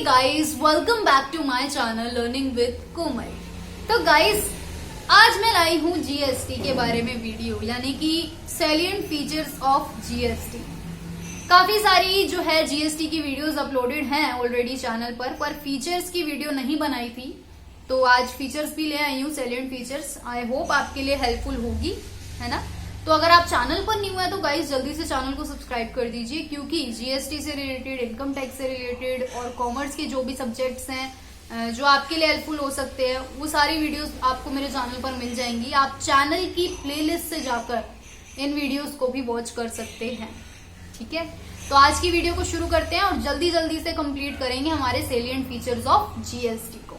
Guys, welcome back to my channel learning with Komal. तो guys, आज मैं लाई हूँ जीएसटी के बारे में वीडियो, यानी कि सैलिएंट फीचर्स ऑफ जीएसटी। काफी सारी जो है जीएसटी की वीडियोस अपलोडेड हैं ऑलरेडी चैनल पर फीचर्स की वीडियो नहीं बनाई थी, तो आज फीचर्स भी ले आई हूँ, सैलिएंट फीचर्स। आई होप आपके लिए हेल्पफुल होगी, है ना। तो अगर आप चैनल पर न्यू है तो गाइस जल्दी से चैनल को सब्सक्राइब कर दीजिए, क्योंकि जीएसटी से रिलेटेड, इनकम टैक्स से रिलेटेड और कॉमर्स के जो भी सब्जेक्ट्स हैं जो आपके लिए हेल्पफुल हो सकते हैं, वो सारी वीडियोस आपको मेरे चैनल पर मिल जाएंगी। आप चैनल की प्लेलिस्ट से जाकर इन वीडियोस को भी वॉच कर सकते हैं, ठीक है। तो आज की वीडियो को शुरू करते हैं और जल्दी जल्दी से कंप्लीट करेंगे हमारे सैलिएंट फीचर्स ऑफ जीएसटी को।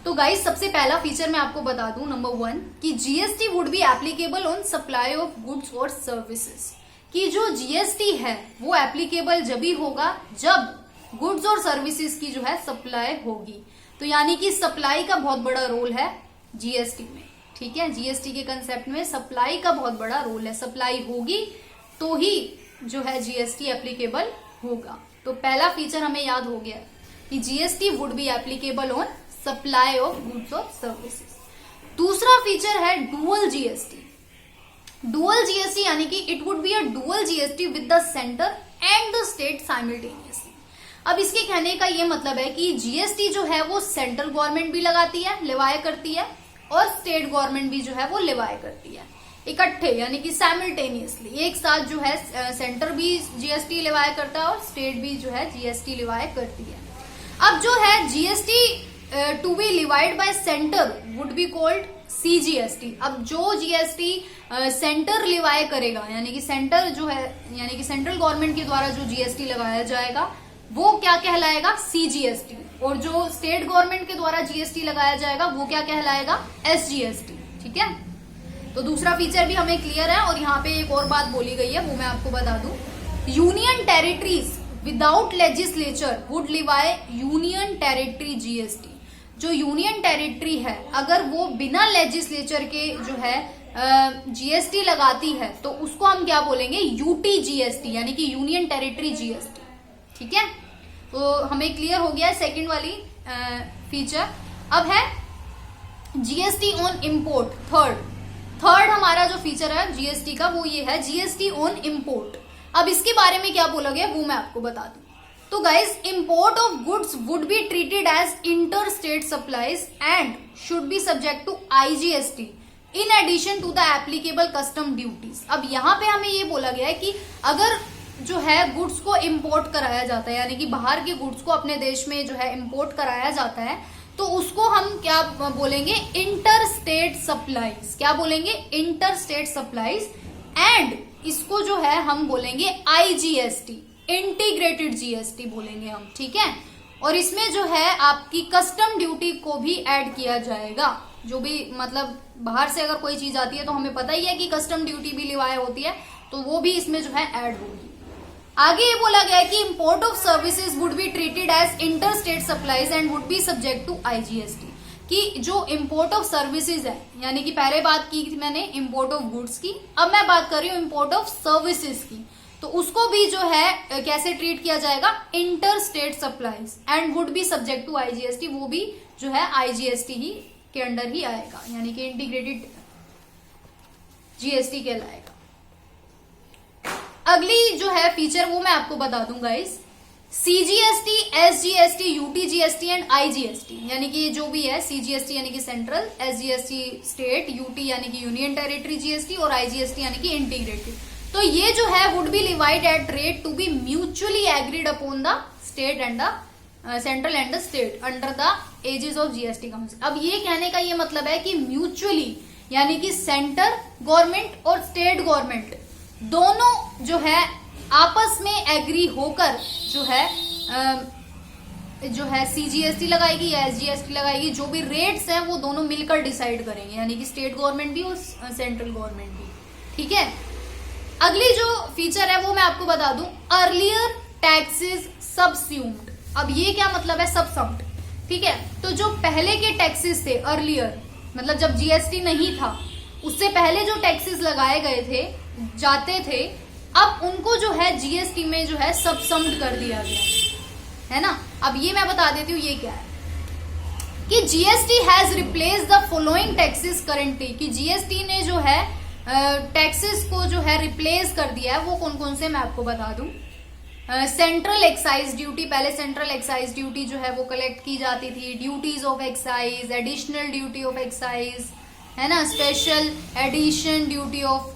तो गाइस, सबसे पहला फीचर मैं आपको बता दूं, नंबर 1, कि GST would be applicable on supply of goods और सर्विसेज। कि जो जीएसटी है वो एप्लीकेबल जब ही होगा जब गुड्स और सर्विसेज की जो है सप्लाई होगी। तो यानी कि सप्लाई का बहुत बड़ा रोल है जीएसटी में, ठीक है। जीएसटी के कंसेप्ट में सप्लाई का बहुत बड़ा रोल है। सप्लाई होगी तो ही जो है जीएसटी एप्लीकेबल होगा। तो पहला फीचर हमें याद हो गया कि GST would be applicable on supply of goods और सर्विसेज। दूसरा फीचर है डुअल जीएसटी। डुअल जीएसटी यानी कि it would be a dual GST with the centre and the state simultaneously. अब इसके कहने का ये मतलब है कि जीएसटी जो है वो सेंट्रल गवर्नमेंट भी लगाती है, लेवाए करती है, और स्टेट गवर्नमेंट भी जो है वो लेवाए करती है इकट्ठे, यानी कि साइमल्टेनियसली एक साथ जो है सेंटर भी जीएसटी लेवाए करता है और स्टेट भी जो है जीएसटी लेवाए करती है। अब जो है GST to be levied by centre would be called CGST. अब जो जीएसटी सेंटर लिवाए करेगा, यानी कि सेंटर जो है, यानी कि सेंट्रल गवर्नमेंट के द्वारा जो जीएसटी लगाया जाएगा वो क्या कहलाएगा, सीजीएसटी। और जो स्टेट गवर्नमेंट के द्वारा जीएसटी लगाया जाएगा वो क्या कहलाएगा, एसजीएसटी, ठीक है। तो दूसरा फीचर भी हमें क्लियर है। और यहाँ पे एक और बात बोली गई है, वो मैं आपको बता दूं, union territories without legislature would levy union territory GST. जो यूनियन टेरिटरी है अगर वो बिना लेजिस्लेचर के जो है जीएसटी लगाती है तो उसको हम क्या बोलेंगे, यूटी जीएसटी, यानी कि यूनियन टेरिटरी जीएसटी, ठीक है। तो हमें क्लियर हो गया सेकंड वाली फीचर। अब है जीएसटी ऑन इंपोर्ट। थर्ड हमारा जो फीचर है जीएसटी का वो ये है, जीएसटी ऑन इंपोर्ट। अब इसके बारे में क्या बोला गया वो मैं आपको बता दूं। तो guys, import of goods would be treated as inter state supplies and should be subject to IGST in addition to the applicable custom duties. अब यहाँ पे हमें ये बोला गया है कि अगर जो है गुड्स को इंपोर्ट कराया जाता है, यानी कि बाहर के गुड्स को अपने देश में जो है इंपोर्ट कराया जाता है, तो उसको हम क्या बोलेंगे, इंटर स्टेट सप्लाईज। क्या बोलेंगे, इंटर स्टेट सप्लाईज। एंड इसको जो है हम बोलेंगे आईजीएसटी, इंटीग्रेटेड जीएसटी बोलेंगे हम, ठीक है। और इसमें जो है आपकी कस्टम ड्यूटी को भी ऐड किया जाएगा। जो भी मतलब बाहर से अगर कोई चीज आती है तो हमें पता ही है कि कस्टम ड्यूटी भी लिवाए होती है, तो वो भी इसमें जो है ऐड होगी। आगे ये बोला गया है कि import of services would be treated as inter state supplies and would be subject to IGST. कि जो इंपोर्ट ऑफ सर्विसेज है, यानी कि पहले बात की थी मैंने इंपोर्ट ऑफ गुड्स की, अब मैं बात कर रही हूँ इंपोर्ट ऑफ सर्विसेज की, तो उसको भी जो है कैसे ट्रीट किया जाएगा, inter state supplies and would be subject to IGST. वो भी जो है आईजीएसटी ही के अंडर ही आएगा, यानी कि इंटीग्रेटेड जीएसटी कहलाएगा। अगली जो है फीचर वो मैं आपको बता दूं guys, CGST, SGST, UTGST and IGST. यानी कि जो भी है, सीजीएसटी यानी कि सेंट्रल, एसजीएसटी स्टेट, यूटी यानी कि यूनियन टेरिटरी जीएसटी और आईजीएसटी यानी कि इंटीग्रेटेड। तो ये जो है would be levied at rate to be mutually agreed upon the state and the central and the state under the aegis of GST council. अब ये कहने का ये मतलब है कि म्यूचुअली, यानी कि सेंटर गवर्नमेंट और स्टेट गवर्नमेंट दोनों जो है आपस में एग्री होकर जो है सीजीएसटी लगाएगी या एसजीएसटी लगाएगी। जो भी रेट्स हैं वो दोनों मिलकर डिसाइड करेंगे, यानी कि स्टेट गवर्नमेंट भी और सेंट्रल गवर्नमेंट भी, ठीक है। अगली जो फीचर है वो मैं आपको बता दूं, अर्लियर टैक्सेस सबस्यूम्ड। अब ये क्या मतलब है, सबसम्ड, ठीक है। तो जो पहले के टैक्सेस थे, अर्लियर मतलब जब जीएसटी नहीं था उससे पहले जो टैक्सेस लगाए गए थे, जाते थे, अब उनको जो है जीएसटी में जो है सबसम्ड कर दिया गया। है ना। अब ये मैं बता देती हूँ ये क्या है कि GST has replace the following taxes currently, कि जीएसटी ने जो है टैक्सेस को जो है रिप्लेस कर दिया है। वो कौन कौन से मैं आपको बता दूं। सेंट्रल एक्साइज ड्यूटी, पहले सेंट्रल एक्साइज ड्यूटी जो है वो कलेक्ट की जाती थी, duties of excise, additional duty of excise, है ना, special addition duty of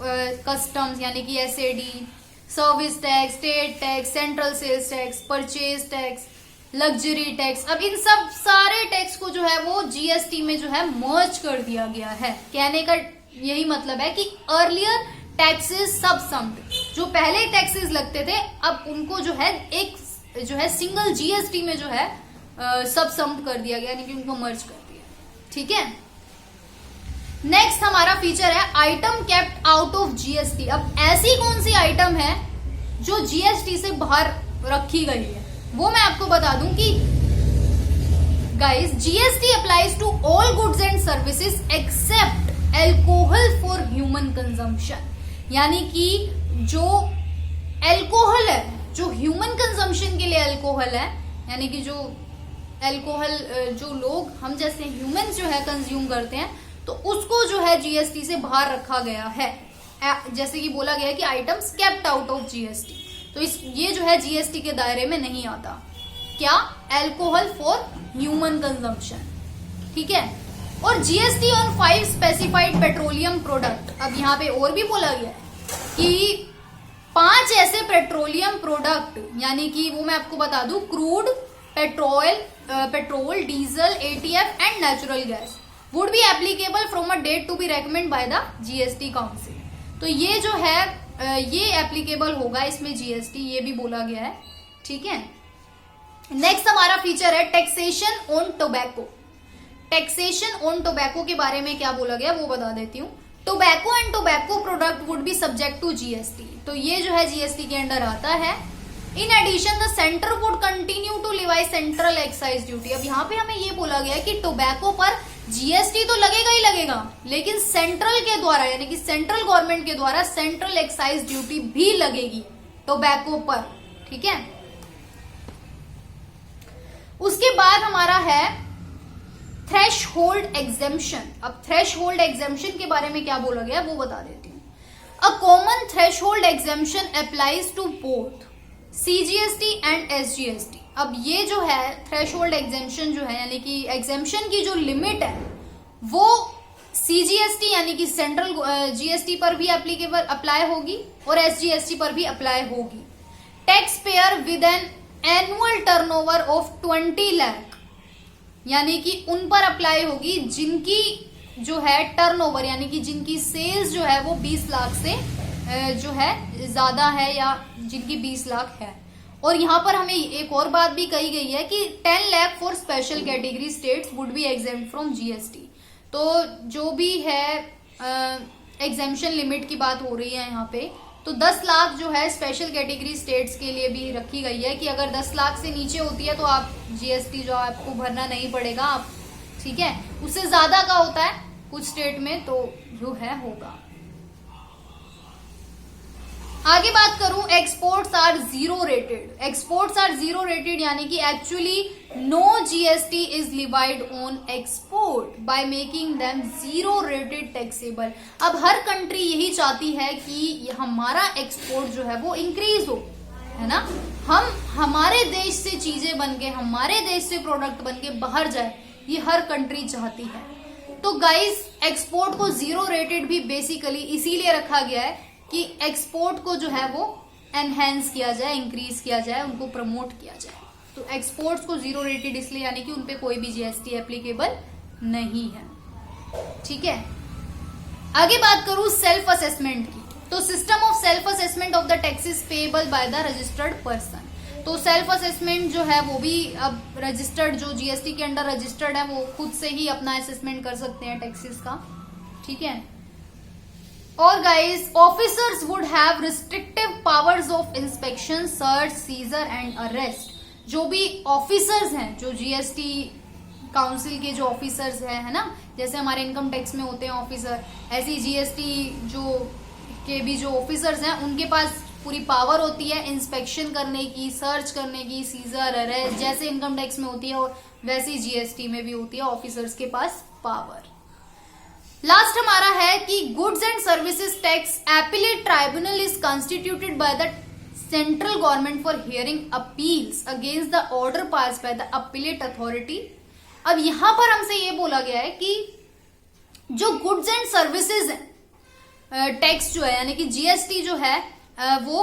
customs यानी कि SAD, service tax, state tax, central sales tax, purchase tax, luxury tax. अब इन सब सारे टैक्स को जो है वो जीएसटी में जो है मर्ज कर दिया गया है। कहने का यही मतलब है कि अर्लियर टैक्सेस सबसम्ड, जो पहले टैक्सेस लगते थे अब उनको जो है एक जो है सिंगल जीएसटी में जो है सबसम्ड कर दिया गया, यानी कि उनको मर्ज कर दिया। ठीक है, नेक्स्ट हमारा फीचर है item kept out of GST. अब ऐसी कौन सी आइटम है जो जीएसटी से बाहर रखी गई है, वो मैं आपको बता दूं कि guys GST applies to all goods and services except alcohol for human consumption. यानी कि जो एल्कोहल है, जो ह्यूमन कंजम्पशन के लिए एल्कोहल है, यानी कि जो एल्कोहल जो लोग हम जैसे ह्यूमन जो है कंज्यूम करते हैं, तो उसको जो है जीएसटी से बाहर रखा गया है। जैसे कि बोला गया है कि items kept out of GST, तो ये जो है जीएसटी के दायरे में नहीं आता। क्या? Alcohol for human consumption. ठीक है, और GST on 5 specified petroleum product. अब यहाँ पे और भी बोला गया है कि 5 ऐसे पेट्रोलियम प्रोडक्ट, यानी कि वो मैं आपको बता दूं, crude, petrol, diesel, ATF and natural gas would be applicable from a date to be recommend by the GST council. तो ये जो है ये एप्लीकेबल होगा इसमें जीएसटी, ये भी बोला गया है। ठीक है, नेक्स्ट हमारा फीचर है taxation on tobacco. Taxation on tobacco के बारे में क्या बोला गया वो बता देती हूँ। Tobacco and tobacco product would be subject to GST, तो ये जो है जीएसटी के अंडर आता है। In addition the centre would continue to levy central excise duty. अब यहाँ पे हमें ये बोला गया है कि टोबैको पर जीएसटी तो लगेगा ही लगेगा, लेकिन सेंट्रल के द्वारा यानी कि सेंट्रल गवर्नमेंट के द्वारा सेंट्रल एक्साइज ड्यूटी भी लगेगी टोबैको पर। ठीक है, उसके बाद हमारा है थ्रेश होल्ड एग्जेम्पशन। अब थ्रेश होल्ड एग्जेम्पशन के बारे में क्या बोला गया वो बता देती हूँ। A common threshold exemption applies to both CGST and SGST. अब ये जो है थ्रेश होल्ड एग्जेम्पशन जो है, यानी कि एग्जेम्पशन की जो लिमिट है वो सीजीएसटी यानी कि सेंट्रल जीएसटी पर भी एप्लीकेबल अप्लाई होगी और एसजीएसटी पर भी अप्लाई होगी। Tax payer with an annual turnover of 20 lakh, यानी कि उन पर अप्लाई होगी जिनकी जो है टर्नओवर यानी कि जिनकी सेल्स जो है वो 20 लाख से जो है ज्यादा है या जिनकी 20 लाख है। और यहाँ पर हमें एक और बात भी कही गई है कि 10 lakh for special category states would be exempt from GST. तो जो भी है एग्जेम्पशन लिमिट की बात हो रही है यहाँ पे, तो 10 लाख जो है स्पेशल कैटेगरी स्टेट्स के लिए भी रखी गई है कि अगर 10 लाख से नीचे होती है तो आप जीएसटी जो आपको भरना नहीं पड़ेगा आप। ठीक है, उससे ज्यादा का होता है कुछ स्टेट में तो जो है होगा। आगे बात करूं, exports are zero rated. Exports are zero rated यानी कि actually no GST is levied on export by making them zero rated taxable. अब हर कंट्री यही चाहती है कि हमारा एक्सपोर्ट जो है वो इंक्रीज हो, है ना, हम हमारे देश से चीजें बनके, हमारे देश से प्रोडक्ट बनके बाहर जाए, ये हर कंट्री चाहती है। तो गाइस एक्सपोर्ट को जीरो रेटेड भी बेसिकली इसीलिए रखा गया है कि एक्सपोर्ट को जो है वो एनहेंस किया जाए, इंक्रीज किया जाए, उनको प्रमोट किया जाए। तो एक्सपोर्ट्स को जीरो रेटेड इसलिए यानी कि उनपे कोई भी जीएसटी एप्लीकेबल नहीं है। ठीक है, आगे बात करूं सेल्फ असेसमेंट की। तो system of self assessment of the taxes payable by the registered person. तो सेल्फ असेसमेंट जो है वो भी अब रजिस्टर्ड जो जीएसटी के अंडर रजिस्टर्ड है वो खुद से ही अपना असेसमेंट कर सकते हैं टैक्सेस का। ठीक है, और guys officers would have restrictive powers of inspection, search, seizure and arrest. जो भी ऑफिसर्स हैं, जो जीएसटी काउंसिल के जो ऑफिसर्स हैं, है ना, जैसे हमारे इनकम टैक्स में होते हैं ऑफिसर, ऐसी जीएसटी जो के भी जो ऑफिसर्स हैं उनके पास पूरी पावर होती है इंस्पेक्शन करने की, सर्च करने की, सीजर, अरेस्ट, जैसे इनकम टैक्स में होती है और वैसे ही जीएसटी में भी होती है ऑफिसर्स के पास पावर। लास्ट हमारा है कि goods and services tax appellate tribunal is constituted by the central government for hearing appeals against the order pass by the appellate authority. अब यहां पर हमसे ये बोला गया है कि जो गुड्स एंड सर्विसेज टैक्स जो है यानी कि जीएसटी जो है वो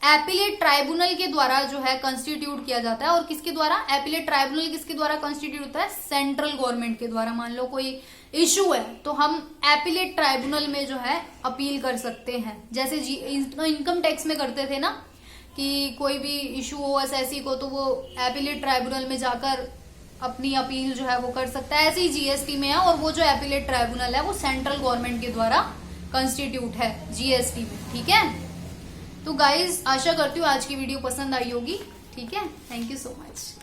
एपीलेट ट्राइब्यूनल के द्वारा जो है कॉन्स्टिट्यूट किया जाता है। और किसके द्वारा? एपीलेट ट्राइब्यूनल किसके द्वारा कॉन्स्टिट्यूट होता है? सेंट्रल गवर्नमेंट के द्वारा। मान लो कोई इशू है तो हम एपीलेट ट्राइब्यूनल में जो है अपील कर सकते हैं, जैसे इनकम टैक्स में करते थे ना कि कोई भी इशू हो एसएससी को तो वो एपीलेट ट्राइब्यूनल में जाकर अपनी अपील जो है वो कर सकता है। ऐसे ही जीएसटी में है और वो जो एपीलेट ट्राइब्यूनल है वो सेंट्रल गवर्नमेंट के द्वारा कॉन्स्टिट्यूट है जीएसटी में। ठीक है, तो गाइज आशा करती हूँ आज की वीडियो पसंद आई होगी। ठीक है, थैंक यू सो मच।